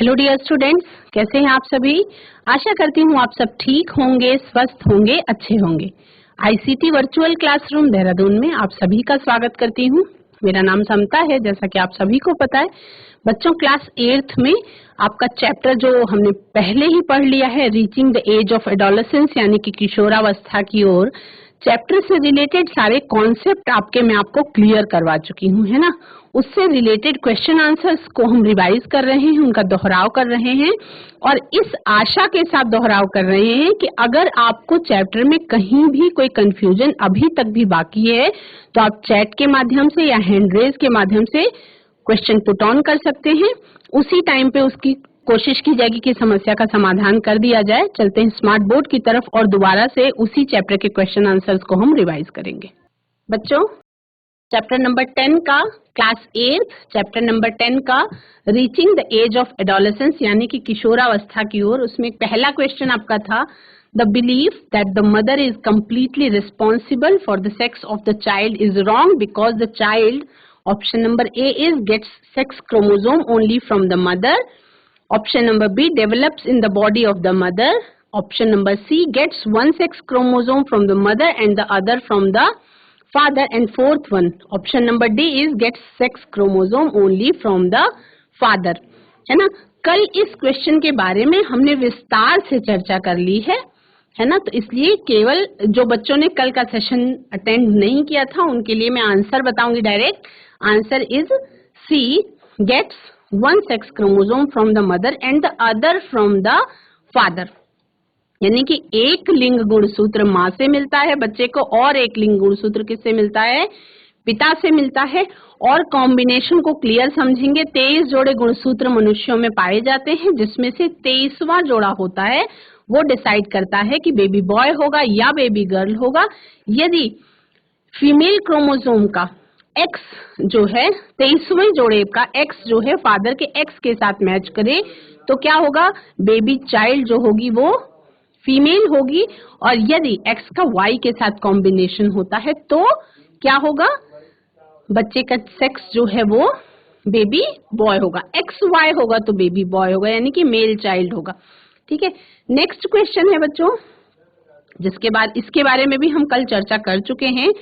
Hello dear students, कैसे हैं आप सभी। आशा करती हूँ आप सब ठीक होंगे, स्वस्थ होंगे, अच्छे होंगे। आईसीटी वर्चुअल क्लासरूम देहरादून में आप सभी का स्वागत करती हूँ। मेरा नाम समता है, जैसा कि आप सभी को पता है। बच्चों, क्लास 8th में आपका चैप्टर जो हमने पहले ही पढ़ लिया है, reaching the age of adolescence यानी कि किशोरावस्था की ओर, चैप्टर से रिलेटेड सारे कॉन्सेप्ट मैं आपको क्लियर करवा चुकी हूँ, है ना। उससे रिलेटेड क्वेश्चन आंसर्स को हम रिवाइज कर रहे हैं, उनका दोहराव कर रहे हैं और इस आशा के साथ दोहराव कर रहे हैं कि अगर आपको चैप्टर में कहीं भी कोई कंफ्यूजन अभी तक भी बाकी है तो आप चैट के माध्यम से या हैंड रेज के माध्यम से क्वेश्चन पुट ऑन कर सकते हैं। उसी टाइम पे उसकी कोशिश की जाएगी कि समस्या का समाधान कर दिया जाए। चलते हैं स्मार्ट बोर्ड की तरफ और दोबारा से उसी चैप्टर के क्वेश्चन आंसर्स को हम रिवाइज करेंगे। बच्चों, चैप्टर नंबर 10 का, क्लास 8 चैप्टर नंबर 10 का reaching the age of adolescence यानी कि किशोरावस्था की ओर, उसमें पहला क्वेश्चन आपका था the belief that the mother is completely responsible for the sex of the child is wrong because the child, option number A is gets sex chromosome only from the mother, option number B develops in the body of the mother, option number C gets one sex chromosome from the mother and the other from the father, and fourth one option number D is gets sex chromosome only from the father। है ना। कल इस question के बारे में हमने विस्तार से चर्चा कर ली है ना। तो इसलिए केवल जो बच्चों ने कल का सेशन अटेंड नहीं किया था उनके लिए मैं आंसर बताऊंगी direct. Answer is C gets one sex chromosome from the mother and the other from the father। यानी कि एक लिंग गुणसूत्र माँ से मिलता है बच्चे को और एक लिंग गुणसूत्र किससे मिलता है, पिता से मिलता है। और कॉम्बिनेशन को क्लियर समझेंगे। 23 जोड़े गुणसूत्र मनुष्यों में पाए जाते हैं, जिसमें से 23वां जोड़ा होता है वो डिसाइड करता है कि बेबी बॉय होगा या बेबी गर्ल होगा। यदि फीमेल क्रोमोसोम का एक्स जो है 23वें जोड़े का एक्स जो है फादर के एक्स के साथ मैच करे तो क्या होगा, बेबी चाइल्ड जो होगी वो फीमेल होगी। और यदि एक्स का वाई के साथ कॉम्बिनेशन होता है तो क्या होगा, बच्चे का सेक्स जो है वो बेबी बॉय होगा। एक्स वाई होगा तो बेबी बॉय होगा, यानी कि मेल चाइल्ड होगा। ठीक है। नेक्स्ट क्वेश्चन है बच्चों, जिसके बाद इसके बारे में भी हम कल चर्चा कर चुके हैं।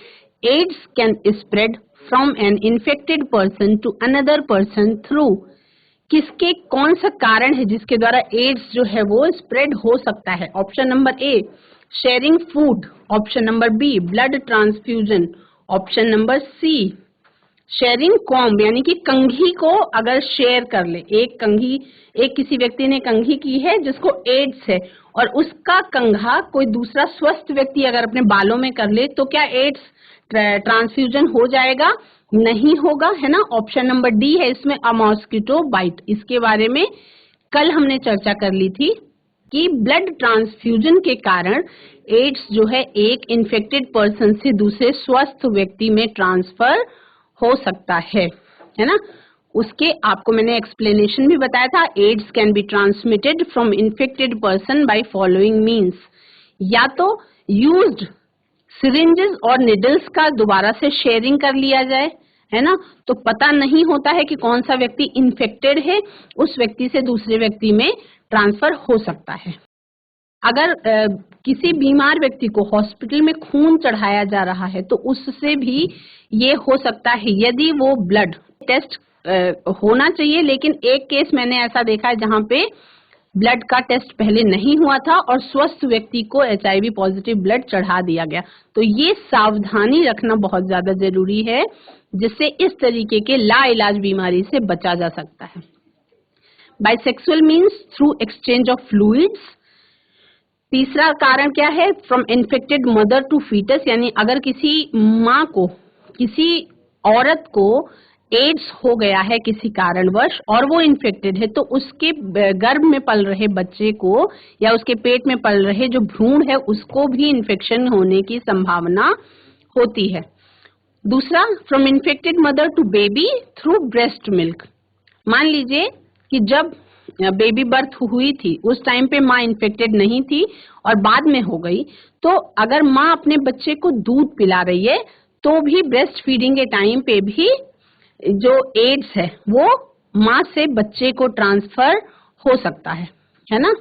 AIDS can spread from an infected person to another person through, किसके कौन सा कारण है जिसके द्वारा एड्स जो है वो स्प्रेड हो सकता है। Option number A sharing food, option number B blood transfusion, option number C sharing comb यानी कि कंघी को अगर शेयर कर ले, एक किसी व्यक्ति ने कंघी की है जिसको एड्स है और उसका कंघा कोई दूसरा स्वस्थ व्यक्ति अगर अपने बालों में कर ले तो क्या एड्स ट्रांसफ्यूजन हो जाएगा, नहीं होगा, है ना। ऑप्शन नंबर डी है इसमें अ मॉस्किटो बाइट। इसके बारे में कल हमने चर्चा कर ली थी कि ब्लड ट्रांसफ्यूजन के कारण एड्स जो है एक इन्फेक्टेड पर्सन से दूसरे स्वस्थ व्यक्ति में ट्रांसफर हो सकता है ना। उसके आपको मैंने एक्सप्लेनेशन भी बताया था। AIDS can be transmitted from infected person by following means, या तो यूज्ड सिरिंजेस और निडल्स का दोबारा से शेयरिंग कर लिया जाए, है ना। तो पता नहीं होता है कि कौन सा व्यक्ति इन्फेक्टेड है, उस व्यक्ति से दूसरे व्यक्ति में ट्रांसफर हो सकता है। अगर किसी बीमार व्यक्ति को हॉस्पिटल में खून चढ़ाया जा रहा है तो उससे भी ये हो सकता है, यदि वो ब्लड टेस्ट होना चाहिए। लेकिन एक केस मैंने ऐसा देखा है जहां पे ब्लड का टेस्ट पहले नहीं हुआ था और स्वस्थ व्यक्ति को HIV पॉजिटिव ब्लड चढ़ा दिया गया। तो ये सावधानी रखना बहुत ज्यादा जरूरी है, जिससे इस तरीके के लाइलाज बीमारी से बचा जा सकता है। Bisexual means through exchange of fluids. तीसरा कारण क्या है, from infected mother to foetus, यानी अगर किसी माँ को, किसी औरत को एड्स हो गया है किसी कारणवश और वो इन्फेक्टेड है तो उसके गर्भ में पल रहे बच्चे को या उसके पेट में पल रहे जो भ्रूण है उसको भी इन्फेक्शन होने की संभावना होती है। दूसरा, from infected mother to baby through breast milk. मान लीजिए कि जब बेबी बर्थ हुई थी उस टाइम पे माँ इन्फेक्टेड नहीं थी और बाद में हो गई, तो अगर माँ अपने बच्चे को दूध पिला रही है तो भी ब्रेस्ट फीडिंग के टाइम पे भी जो एड्स है वो माँ से बच्चे को ट्रांसफर हो सकता है ना।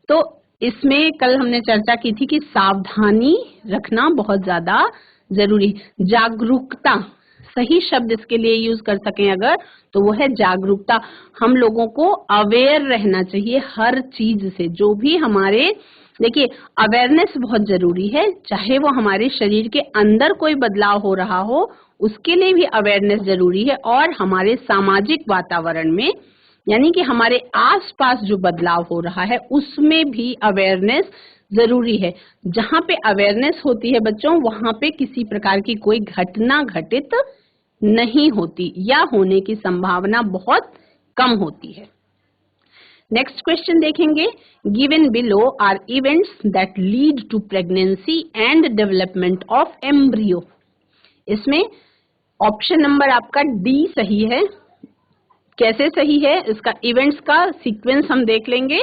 तो इसमें कल हमने चर्चा की थी कि सावधानी रखना बहुत ज्यादा जरूरी है। जागरूकता, सही शब्द इसके लिए यूज कर सकें अगर, तो वो है जागरूकता। हम लोगों को अवेयर रहना चाहिए हर चीज से, जो भी हमारे, देखिए अवेयरनेस बहुत जरूरी है, चाहे वो हमारे शरीर के अंदर कोई बदलाव हो रहा हो उसके लिए भी अवेयरनेस जरूरी है, और हमारे सामाजिक वातावरण में यानी कि हमारे आसपास जो बदलाव हो रहा है उसमें भी अवेयरनेस जरूरी है। जहाँ पे अवेयरनेस होती है बच्चों, वहां पे किसी प्रकार की कोई घटना घटित नहीं होती या होने की संभावना बहुत कम होती है। नेक्स्ट क्वेश्चन देखेंगे, given below are events that lead to pregnancy and development of embryo. इसमें ऑप्शन नंबर आपका डी सही है। कैसे सही है, इसका इवेंट्स का सीक्वेंस हम देख लेंगे।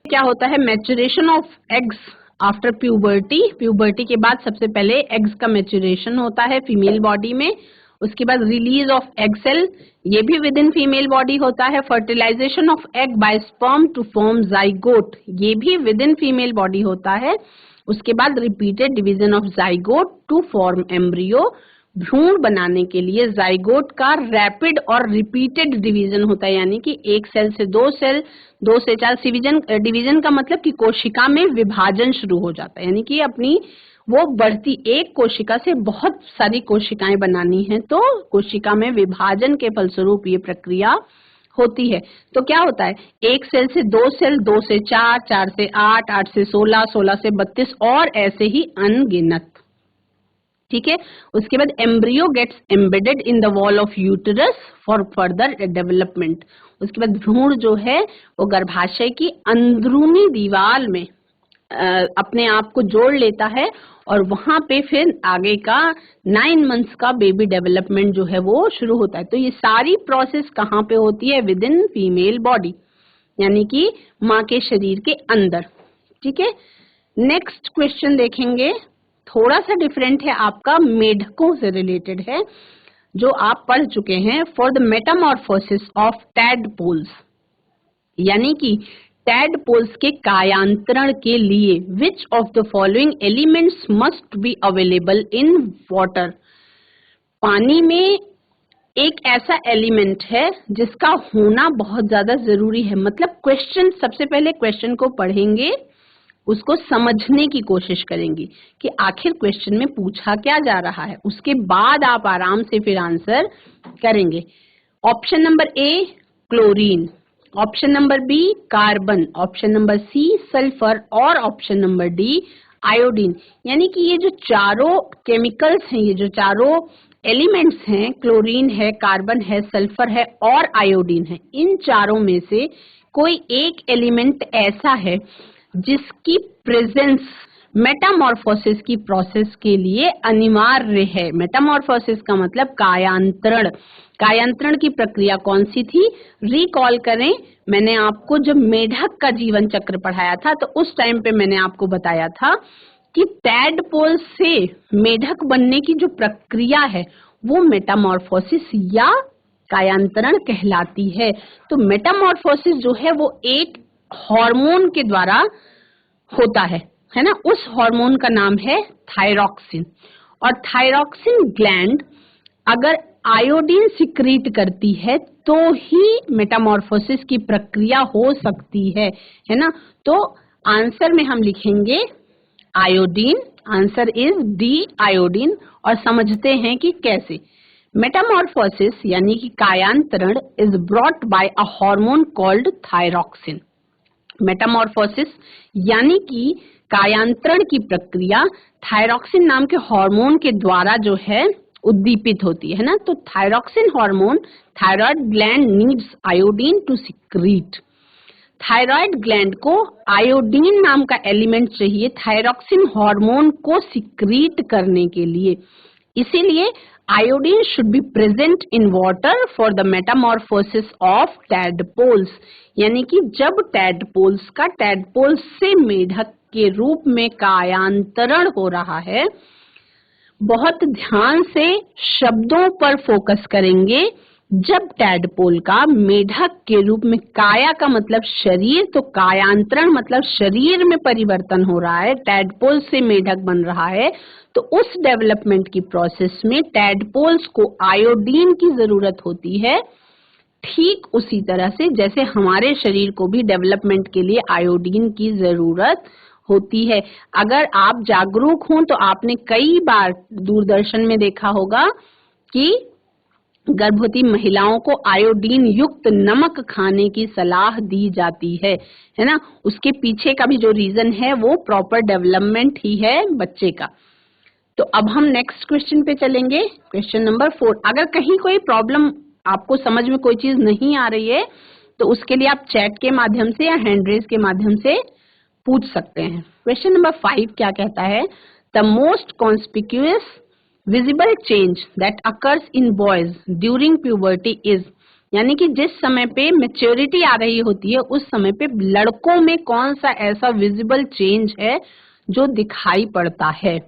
क्या होता है, maturation of eggs after puberty. Puberty के बाद सबसे पहले एग्स का मैच्योरेशन होता है फीमेल बॉडी में, उसके बाद रिलीज ऑफ एग सेल, ये भी विद इन फीमेल बॉडी होता है। Fertilisation of egg by sperm to form zygote, ये भी विद इन फीमेल बॉडी होता है। उसके बाद repeated division of zygote to form embryo, भ्रूण बनाने के लिए जाइगोट का रैपिड और रिपीटेड डिवीजन होता है, यानी कि एक सेल से दो सेल, 2 से 4 डिवीजन का मतलब कि कोशिका में विभाजन शुरू हो जाता है, यानी कि अपनी वो बढ़ती, एक कोशिका से बहुत सारी कोशिकाएं बनानी है, तो कोशिका में विभाजन के फलस्वरूप ये प्रक्रिया होती है। तो क्या होता है, एक सेल से 2 सेल, 2 से 4, 4 से 8, 8 से 16, 16 से 32 और ऐसे ही अनगिनत। ठीक है, उसके बाद embryo gets embedded in the wall of uterus for further development. उसके बाद भ्रूण जो है वो गर्भाशय की अंदरूनी दीवार में अपने आप को जोड़ लेता है, और वहां पे फिर आगे का 9 मंथ्स का बेबी डेवलपमेंट जो है वो शुरू होता है। तो ये सारी प्रोसेस कहाँ पे होती है, विद इन फीमेल बॉडी, यानी कि माँ के शरीर के अंदर। ठीक है, नेक्स्ट क्वेश्चन देखेंगे, थोड़ा सा डिफरेंट है, आपका मेढकों से रिलेटेड है जो आप पढ़ चुके हैं। For the metamorphosis of tadpoles, यानी कि टैडपोल्स के कायांतरण के लिए which of the following elements must be available in water. पानी में एक ऐसा एलिमेंट है जिसका होना बहुत ज्यादा जरूरी है। मतलब क्वेश्चन, सबसे पहले क्वेश्चन को पढ़ेंगे, उसको समझने की कोशिश करेंगे कि आखिर क्वेश्चन में पूछा क्या जा रहा है, उसके बाद आप आराम से फिर आंसर करेंगे। Option number A chlorine, option number B carbon, option number C sulphur और ऑप्शन नंबर डी आयोडीन। यानी कि ये जो चारों केमिकल्स हैं, ये जो चारों एलिमेंट्स हैं, क्लोरीन है, कार्बन है, सल्फर है और आयोडीन है, इन चारों में से कोई एक एलिमेंट ऐसा है जिसकी प्रेजेंस मेटामॉर्फोसिस की प्रोसेस के लिए अनिवार्य है। मेटामॉर्फोसिस का मतलब कायांतरण। कायांतरण की प्रक्रिया कौन सी थी, रिकॉल करें, मैंने आपको जब मेढक का जीवन चक्र पढ़ाया था तो उस टाइम पे मैंने आपको बताया था कि टैडपोल से मेढक बनने की जो प्रक्रिया है वो मेटामॉर्फोसिस या कायांतरण कहलाती है। तो मेटामॉर्फोसिस जो है वो एक हार्मोन के द्वारा होता है ना। उस हार्मोन का नाम है थायरॉक्सिन, और थायरॉक्सिन ग्लैंड अगर आयोडीन सिक्रीट करती है तो ही मेटामॉर्फोसिस की प्रक्रिया हो सकती है ना। तो आंसर में हम लिखेंगे iodine, answer is D iodine. और समझते हैं कि कैसे। मेटामॉर्फोसिस यानी कि कायांतरण is brought by a hormone called thyroxine. Metamorphosis यानी कि कायांतरण की प्रक्रिया थायरॉक्सिन नाम के हार्मोन के द्वारा जो है उद्दीपित होती है ना। तो thyroxine hormone, thyroid gland needs iodine to secrete. Thyroid gland को आयोडीन नाम का एलिमेंट चाहिए थायरॉक्सिन हार्मोन को सिक्रीट करने के लिए। इसीलिए iodine should be present in water for the metamorphosis of tadpoles. यानी कि जब टैडपोल्स का टैडपोल से मेढक के रूप में कायांतरण हो रहा है, बहुत ध्यान से शब्दों पर फोकस करेंगे, जब टैडपोल का मेढक के रूप में, काया का मतलब शरीर, तो कायांतरण मतलब शरीर में परिवर्तन हो रहा है, टैडपोल से मेढक बन रहा है, तो उस डेवलपमेंट की प्रोसेस में टैडपोल्स को आयोडीन की जरूरत होती है। ठीक उसी तरह से जैसे हमारे शरीर को भी डेवलपमेंट के लिए आयोडीन की जरूरत होती है। अगर आप जागरूक हों तो आपने कई बार दूरदर्शन में देखा होगा कि गर्भवती महिलाओं को आयोडीन युक्त नमक खाने की सलाह दी जाती है ना। उसके पीछे का भी जो रीजन है वो प्रॉपर डेवलपमेंट ही है बच्चे का। तो अब हम नेक्स्ट क्वेश्चन पे चलेंगे, क्वेश्चन नंबर 4। अगर कहीं कोई प्रॉब्लम, आपको समझ में कोई चीज नहीं आ रही है, तो उसके लिए आप चैट के माध्यम से या हैंड रेज के माध्यम से पूछ सकते हैं। क्वेश्चन नंबर 5 क्या कहता है? The most conspicuous visible change that occurs in boys during puberty is, यानी कि जिस समय पे मेच्योरिटी आ रही होती है उस समय पे लड़कों में कौन सा ऐसा विजिबल चेंज है जो दिखाई पड़ता है?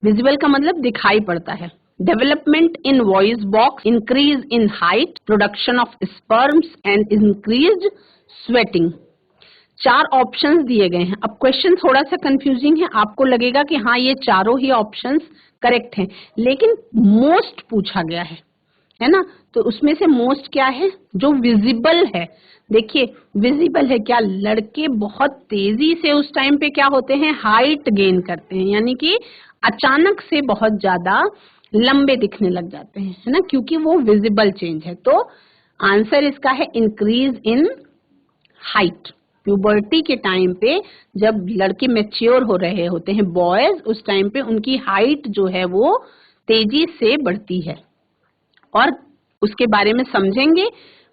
विजिबल का मतलब दिखाई पड़ता है। Development in voice box, increase in height, production of sperms and increased sweating. 4 options दिए गए हैं। अब क्वेश्चन थोड़ा सा कंफ्यूजिंग है, आपको लगेगा कि हाँ ये चारों ही ऑप्शंस करेक्ट हैं, लेकिन मोस्ट पूछा गया है ना। तो उसमें से मोस्ट क्या है? जो विजिबल है। देखिए विजिबल है क्या, लड़के बहुत तेजी से उस टाइम पे क्या होते हैं, हाइट गेन करते हैं, यानी कि अचानक से बहुत ज्यादा लंबे दिखने लग जाते हैं, है ना, क्योंकि वो विजिबल चेंज है। तो आंसर इसका है इंक्रीज इन हाइट। प्यूबर्टी के टाइम पे जब लड़के मैच्योर हो रहे होते हैं बॉयज, उस टाइम पे उनकी हाइट जो है वो तेजी से बढ़ती है। और उसके बारे में समझेंगे।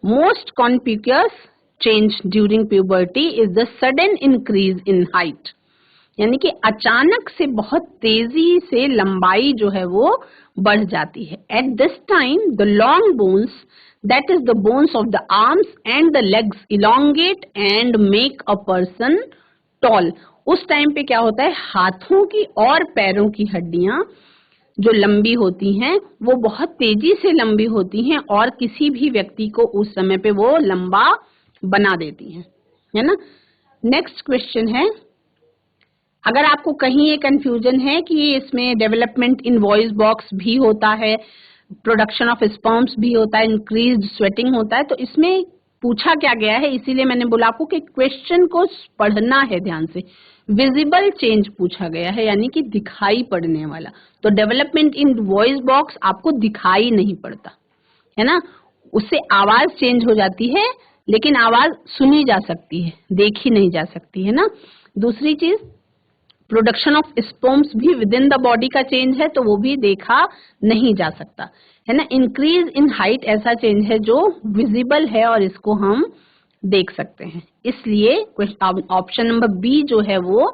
Most conspicuous change during puberty is the sudden increase in height, यानी कि अचानक से बहुत तेजी से लंबाई जो है वो बढ़ जाती है। At this time the long bones, that is the bones of the arms and the legs, elongate and make a person tall। उस टाइम पे क्या होता है, हाथों की और पैरों की हड्डियां जो लंबी होती हैं वो बहुत तेजी से लंबी होती हैं और किसी भी व्यक्ति को उस समय पे वो लंबा बना देती हैं, है ना। नेक्स्ट क्वेश्चन है, अगर आपको कहीं ये कंफ्यूजन है कि इसमें डेवलपमेंट इन वॉइस बॉक्स भी होता है, प्रोडक्शन ऑफ स्पर्म्स भी होता है, इंक्रीज्ड स्वेटिंग होता है, तो इसमें पूछा क्या गया है, इसीलिए मैंने बोला आपको कि क्वेश्चन को पढ़ना है ध्यान से। विजिबल चेंज पूछा गया है, यानी कि दिखाई पड़ने वाला। तो डेवलपमेंट इन वॉइस बॉक्स आपको दिखाई नहीं पड़ता, है ना, उससे आवाज चेंज हो जाती है, लेकिन आवाज सुनी जा सकती है, देखी नहीं जा सकती, है ना। दूसरी चीज, प्रोडक्शन ऑफ स्पर्म्स भी विद इन द बॉडी का चेंज है, तो वो भी देखा नहीं जा सकता, है ना। इंक्रीज इन हाइट ऐसा चेंज है जो विजिबल है और इसको हम देख सकते हैं, इसलिए ऑप्शन नंबर बी जो है वो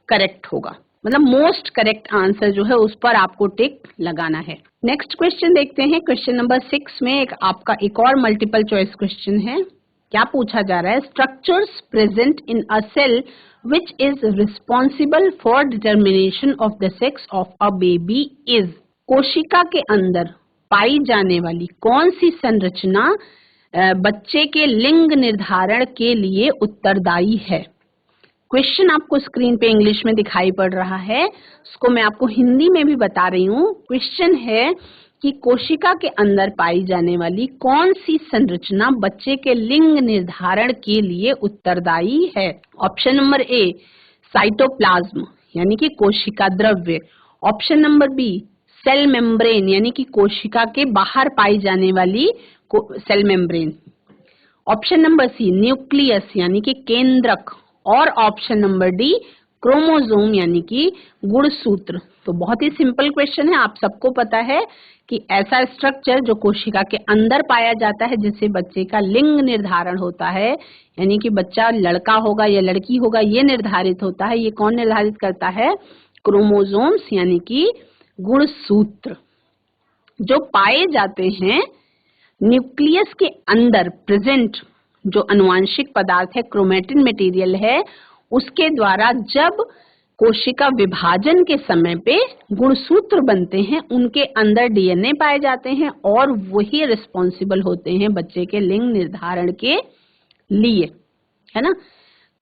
करेक्ट होगा, मतलब मोस्ट करेक्ट आंसर जो है उस पर आपको टिक लगाना है। नेक्स्ट क्वेश्चन देखते हैं, क्वेश्चन नंबर 6 में आपका एक और मल्टीपल चॉइस क्वेश्चन है। क्या पूछा जा रहा है? Structures present in a cell which is responsible for determination of the sex of a baby is, कोशिका के अंदर पाई जाने वाली कौन सी संरचना बच्चे के लिंग निर्धारण के लिए उत्तरदायी है? क्वेश्चन आपको स्क्रीन पे इंग्लिश में दिखाई पड़ रहा है, उसको मैं आपको हिंदी में भी बता रही हूँ। क्वेश्चन है कि कोशिका के अंदर पाई जाने वाली कौन सी संरचना बच्चे के लिंग निर्धारण के लिए उत्तरदायी है? ऑप्शन नंबर ए साइटोप्लाज्म, यानी कि कोशिका द्रव्य। Option number B cell membrane, यानी कि कोशिका के बाहर पाई जाने वाली cell membrane. Option number C nucleus, यानी कि केंद्रक। और ऑप्शन नंबर डी क्रोमोसोम, यानी कि गुणसूत्र। तो बहुत ही सिंपल क्वेश्चन है, आप सबको पता है कि ऐसा स्ट्रक्चर जो कोशिका के अंदर पाया जाता है जिससे बच्चे का लिंग निर्धारण होता है, यानी कि बच्चा लड़का होगा या लड़की होगा ये निर्धारित होता है, ये कौन निर्धारित करता है? क्रोमोसोम्स, यानी कि गुणसूत्र, जो पाए जाते हैं न्यूक्लियस के अंदर प्रेजेंट जो अनुवांशिक पदार्थ है, क्रोमेटिन मटेरियल है, उसके द्वारा जब कोशिका विभाजन के समय पे गुणसूत्र बनते हैं, उनके अंदर डीएनए पाए जाते हैं और वही रिस्पॉन्सिबल होते हैं बच्चे के लिंग निर्धारण के लिए, है ना।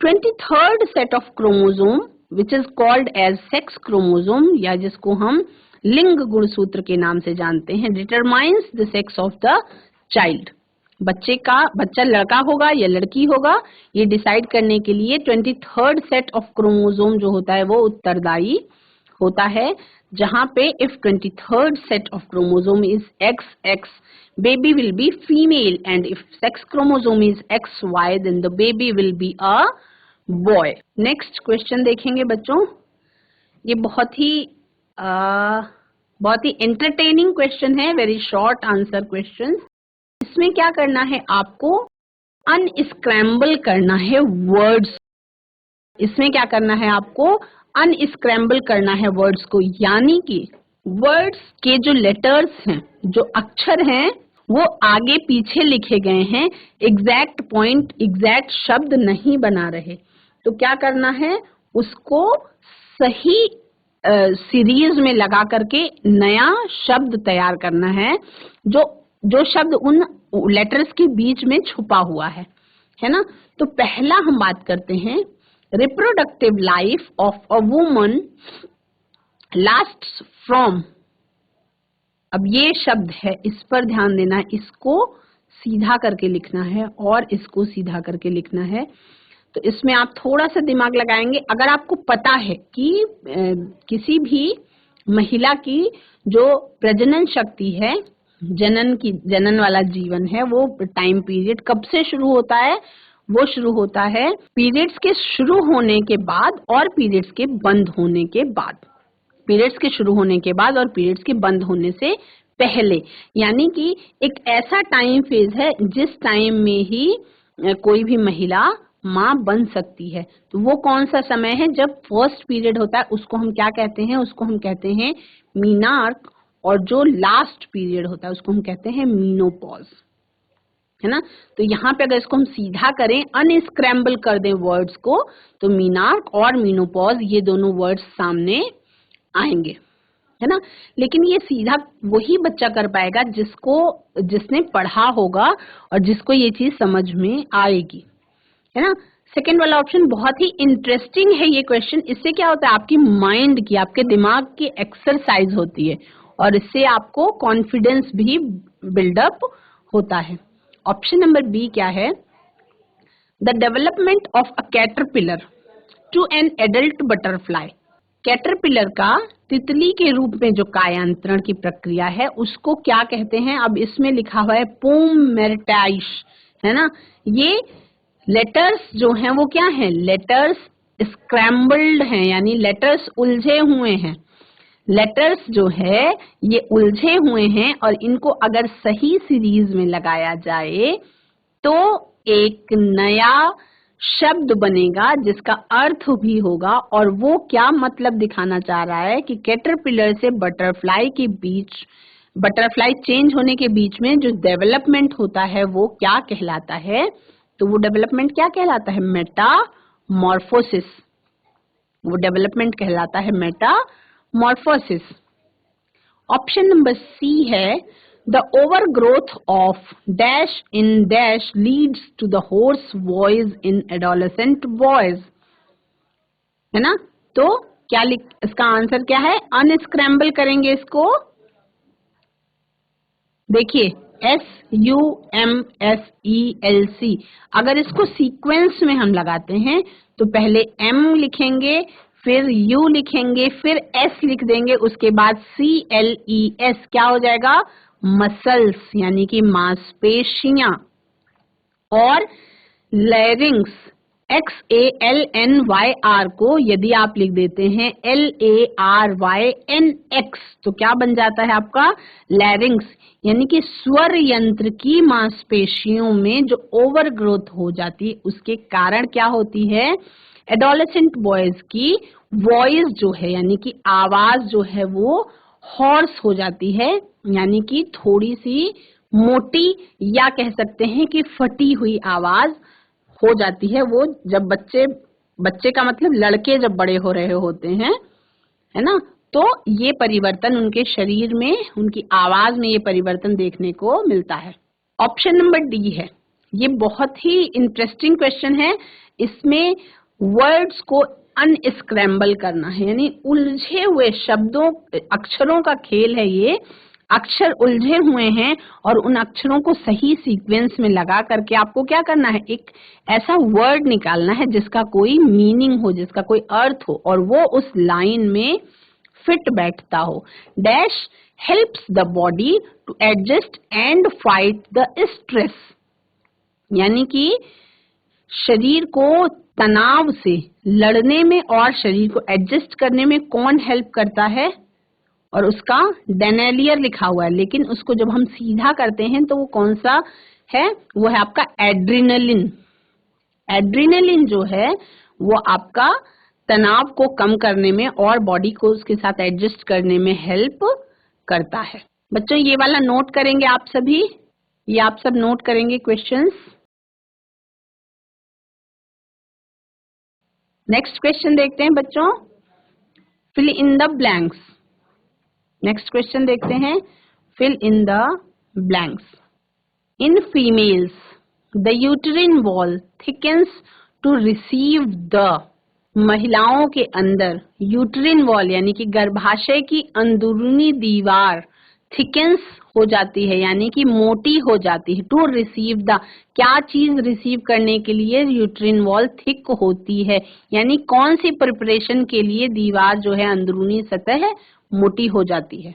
23rd set of chromosome which is called as sex chromosome, या जिसको हम लिंग गुणसूत्र के नाम से जानते हैं, determines the sex of the child. बच्चा लड़का होगा या लड़की होगा, ये डिसाइड करने के लिए 23rd सेट ऑफ क्रोमोसोम जो होता है वो उत्तरदायी होता है, जहां पे if 23rd set of chromosome is XX, baby will be female, and if sex chromosome is XY, then the baby will be a boy. Next question देखेंगे बच्चों। ये बहुत ही एंटरटेनिंग क्वेश्चन है, वेरी शॉर्ट आंसर क्वेश्चन। इसमें क्या करना है, आपको अनस्क्रैम्बल करना है वर्ड्स। इसमें क्या करना है, आपको अनस्क्रैम्बल करना है वर्ड्स को, यानी कि वर्ड्स के जो लेटर्स हैं, जो अक्षर हैं, वो आगे पीछे लिखे गए हैं, एग्जैक्ट पॉइंट, एग्जैक्ट शब्द नहीं बना रहे। तो क्या करना है, उसको सही सीरीज में लगा करके नया शब्द तैयार करना है, जो शब्द उन लेटर्स के बीच में छुपा हुआ है ना। तो पहला हम बात करते हैं, reproductive life of a woman lasts from. अब ये शब्द है, इस पर ध्यान देना है, इसको सीधा करके लिखना है और इसको सीधा करके लिखना है। तो इसमें आप थोड़ा सा दिमाग लगाएंगे। अगर आपको पता है कि किसी भी महिला की जो प्रजनन शक्ति है, जनन वाला जीवन है, वो टाइम पीरियड कब से शुरू होता है, वो शुरू होता है पीरियड्स के शुरू होने के बाद और पीरियड्स के बंद होने के बाद। पीरियड्स के शुरू होने के बाद और पीरियड्स के बंद होने से पहले, यानी कि एक ऐसा टाइम फेज है जिस टाइम में ही कोई भी महिला माँ बन सकती है। तो वो कौन सा समय है, जब फर्स्ट पीरियड होता है उसको हम क्या कहते हैं, उसको हम कहते हैं मीनार्क, और जो लास्ट पीरियड होता है उसको हम कहते हैं मीनोपॉज, है ना। तो यहाँ पे अगर इसको हम सीधा करें, अनस्क्रैम्बल कर दें वर्ड्स को, तो मीनार्क और मीनोपॉज ये दोनों वर्ड्स सामने आएंगे, है ना। लेकिन ये सीधा वही बच्चा कर पाएगा जिसने पढ़ा होगा और जिसको ये चीज समझ में आएगी, है ना। सेकेंड वाला ऑप्शन बहुत ही इंटरेस्टिंग है ये क्वेश्चन। इससे क्या होता है, आपकी माइंड की, आपके दिमाग की एक्सरसाइज होती है और इससे आपको कॉन्फिडेंस भी बिल्डअप होता है। ऑप्शन नंबर बी क्या है, the development of a caterpillar to an adult butterfly. Caterpillar का तितली के रूप में जो कायांतरण की प्रक्रिया है उसको क्या कहते हैं। अब इसमें लिखा हुआ है पोममेटाइश, है ना। ये लेटर्स जो हैं वो क्या हैं, लेटर्स स्क्रैम्बल्ड हैं, यानी लेटर्स उलझे हुए हैं। लेटर्स जो है ये उलझे हुए हैं और इनको अगर सही सीरीज में लगाया जाए तो एक नया शब्द बनेगा जिसका अर्थ भी होगा। और वो क्या मतलब दिखाना चाह रहा है कि कैटरपिलर से बटरफ्लाई के बीच, बटरफ्लाई चेंज होने के बीच में जो डेवलपमेंट होता है वो क्या कहलाता है। तो वो डेवलपमेंट क्या कहलाता है, मेटामॉर्फोसिस। वो डेवलपमेंट कहलाता है मेटामॉर्फोसिस। ऑप्शन नंबर सी है, the overgrowth of dash in dash leads to the hoarse voice in adolescent boys, है ना। तो क्या इसका आंसर क्या है, अनस्क्रैम्बल करेंगे इसको। देखिए SUMSELC, अगर इसको सीक्वेंस में हम लगाते हैं तो पहले M लिखेंगे, फिर U लिखेंगे, फिर S लिख देंगे, उसके बाद CLES क्या हो जाएगा, मसल्स, यानी कि मांसपेशियां। और लैरिंग्स XALNYR को यदि आप लिख देते हैं LARYNX तो क्या बन जाता है आपका, लैरिंग्स, यानी कि स्वर यंत्र की मांसपेशियों में जो ओवर ग्रोथ हो जाती है उसके कारण क्या होती है, एडोलेसेंट बॉयज की वॉइस जो है, यानी कि आवाज जो है वो हॉर्स हो जाती है, यानी कि थोड़ी सी मोटी या कह सकते हैं कि फटी हुई आवाज हो जाती है। वो जब बच्चे बच्चे का मतलब लड़के जब बड़े हो रहे होते हैं, है ना, तो ये परिवर्तन उनके शरीर में, उनकी आवाज में ये परिवर्तन देखने को मिलता है। ऑप्शन नंबर डी है, ये बहुत ही इंटरेस्टिंग क्वेश्चन है। इसमें वर्ड्स को अनस्क्रैम्बल करना है, यानी उलझे हुए शब्दों, अक्षरों का खेल है ये। अक्षर उलझे हुए हैं और उन अक्षरों को सही सीक्वेंस में लगा करके आपको क्या करना है, एक ऐसा वर्ड निकालना है जिसका कोई मीनिंग हो, जिसका कोई अर्थ हो और वो उस लाइन में फिट बैठता हो। Dash helps the body to adjust and fight the stress, यानी कि शरीर को तनाव से लड़ने में और शरीर को एडजस्ट करने में कौन हेल्प करता है, और उसका डेनेलियर लिखा हुआ है, लेकिन उसको जब हम सीधा करते हैं तो वो कौन सा है, वो है आपका एड्रिनलिन। एड्रिनलिन जो है वो आपका तनाव को कम करने में और बॉडी को उसके साथ एडजस्ट करने में हेल्प करता है। बच्चों ये वाला नोट करेंगे आप सभी, ये आप सब नोट करेंगे क्वेश्चंस। नेक्स्ट क्वेश्चन देखते हैं बच्चों, fill in the blanks. Next question देखते हैं, fill in the blanks. In females the uterine wall thickens to receive the, महिलाओं के अंदर यूटेरिन वॉल यानी कि गर्भाशय की अंदरूनी दीवार थिकन्स हो जाती है, यानी कि मोटी हो जाती है। टू रिसीव द, क्या चीज रिसीव करने के लिए यूटेरिन वॉल थिक होती है, यानी कौन सी प्रिपरेशन के लिए दीवार जो है अंदरूनी सतह मोटी हो जाती है।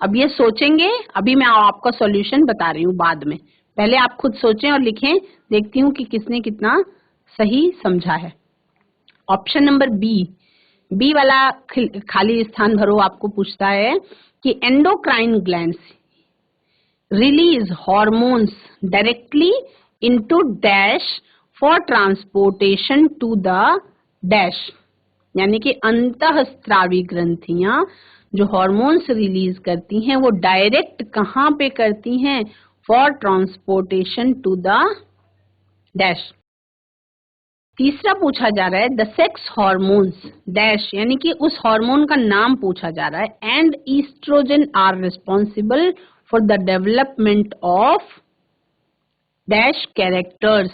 अब ये सोचेंगे, अभी मैं आपका सॉल्यूशन बता रही हूँ बाद में, पहले आप खुद सोचें और लिखें, देखती हूँ कि किसने कितना सही समझा है। ऑप्शन नंबर बी वाला खाली स्थान भरो, आपको पूछता है कि endocrine glands release hormones directly into dash for transportation to the dash, यानी कि अंतःस्रावी ग्रंथियां जो हॉर्मोन्स रिलीज करती हैं वो डायरेक्ट कहाँ पे करती हैं, for transportation to the dash. तीसरा पूछा जा रहा है द सेक्स हॉर्मोन्स डैश, यानी कि उस हार्मोन का नाम पूछा जा रहा है। And oestrogen are responsible for the development of dash characters,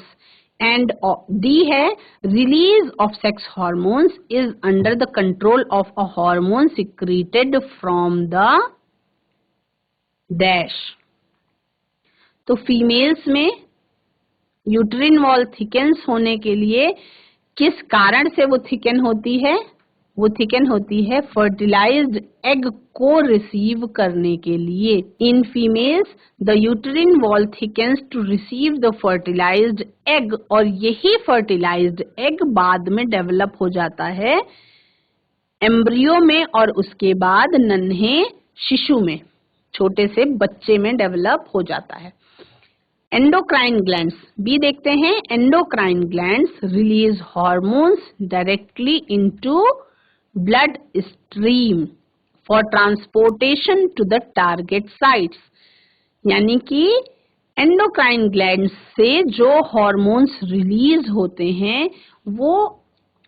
and the है release of sex hormones is under the control of a hormone secreted from the dash. तो फीमेल्स में यूटेरिन वॉल थिकन्स होने के लिए किस कारण से वो थिकन होती है, वो थिकन होती है फर्टिलाइज्ड एग को रिसीव करने के लिए। In females the uterine wall thickens to receive the fertilised egg, और यही फर्टिलाइज्ड एग बाद में डेवलप हो जाता है एम्ब्रियो में और उसके बाद नन्हे शिशु में, छोटे से बच्चे में डेवलप हो जाता है। एंडोक्राइन ग्लैंड्स बी देखते हैं, endocrine glands release hormones directly into blood stream for transportation to the target sites, यानी कि एंडोक्राइन ग्लैंड्स से जो हॉर्मोन्स रिलीज होते हैं वो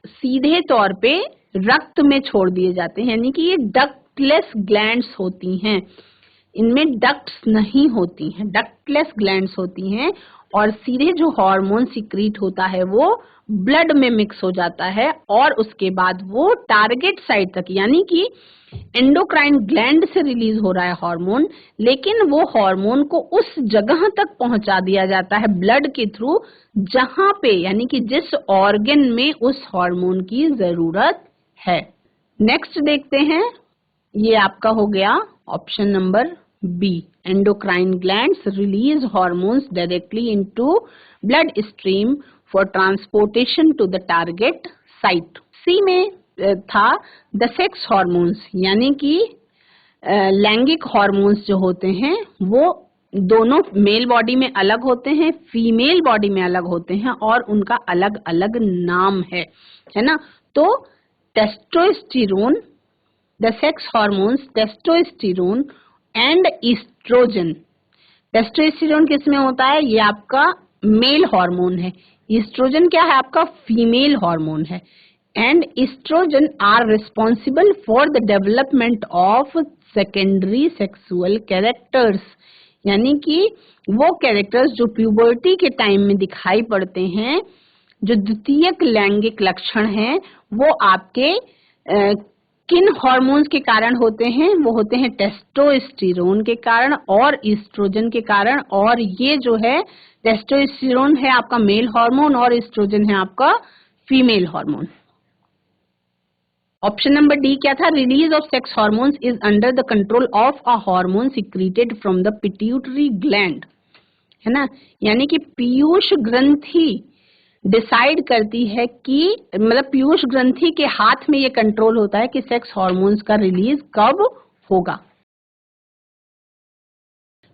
सीधे तौर पे रक्त में छोड़ दिए जाते हैं, यानी कि ये डक्टलेस ग्लैंड्स होती हैं, इनमें डक्ट्स नहीं होती हैं, डक्टलेस ग्लैंड्स होती हैं, और सीधे जो हार्मोन सिक्रीट होता है वो ब्लड में मिक्स हो जाता है और उसके बाद वो टारगेट साइट तक, यानी कि एंडोक्राइन ग्लैंड से रिलीज हो रहा है हार्मोन, लेकिन वो हार्मोन को उस जगह तक पहुंचा दिया जाता है ब्लड के थ्रू जहां पे, यानी कि जिस ऑर्गन में उस हार्मोन की जरूरत है। नेक्स्ट देखते हैं, ये आपका हो गया option number B, endocrine glands release hormones directly into blood stream for transportation to the target site. C में था द सेक्स हार्मोन्स, यानी कि लैंगिक हार्मोन्स जो होते हैं वो दोनों मेल बॉडी में अलग होते हैं, फीमेल बॉडी में अलग होते हैं और उनका अलग अलग नाम है ना। तो testosterone, the sex hormones testosterone and estrogen. Testosterone किस में होता है, ये आपका मेल हार्मोन है, ईस्ट्रोजन क्या है आपका? फीमेल हार्मोन है। And oestrogen are responsible for the development of secondary sexual characters, यानी कि वो कैरेक्टर्स जो प्यूबर्टी के टाइम में दिखाई पड़ते हैं, जो द्वितीयक लैंगिक लक्षण हैं, वो आपके किन हार्मोन्स के कारण होते हैं? वो होते हैं टेस्टोस्टेरोन के कारण और ईस्ट्रोजन के कारण। और ये जो है टेस्टोस्टेरोन है आपका मेल हार्मोन और ईस्ट्रोजन है आपका female hormone. Option number D क्या था? Release of sex hormones is under the control of a hormone secreted from the pituitary gland, है ना। यानी कि पीयूष ग्रंथि डिसाइड करती है कि मतलब पीयूष ग्रंथि के हाथ में ये कंट्रोल होता है कि सेक्स हार्मोन्स का रिलीज कब होगा।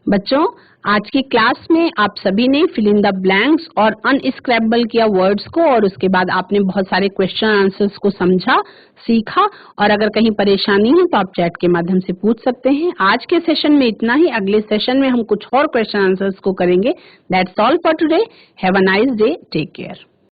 बच्चों, आज की क्लास में आप सभी ने फिल इन द ब्लैंक्स और अनस्क्रैपेबल किया वर्ड्स को, और उसके बाद आपने बहुत सारे क्वेश्चन आंसर्स को समझा, सीखा। और अगर कहीं परेशानी है तो आप चैट के माध्यम से पूछ सकते हैं। आज के सेशन में इतना ही। अगले सेशन में हम कुछ और क्वेश्चन आंसर्स को करेंगे। That's all for today. Have a nice day. Take care.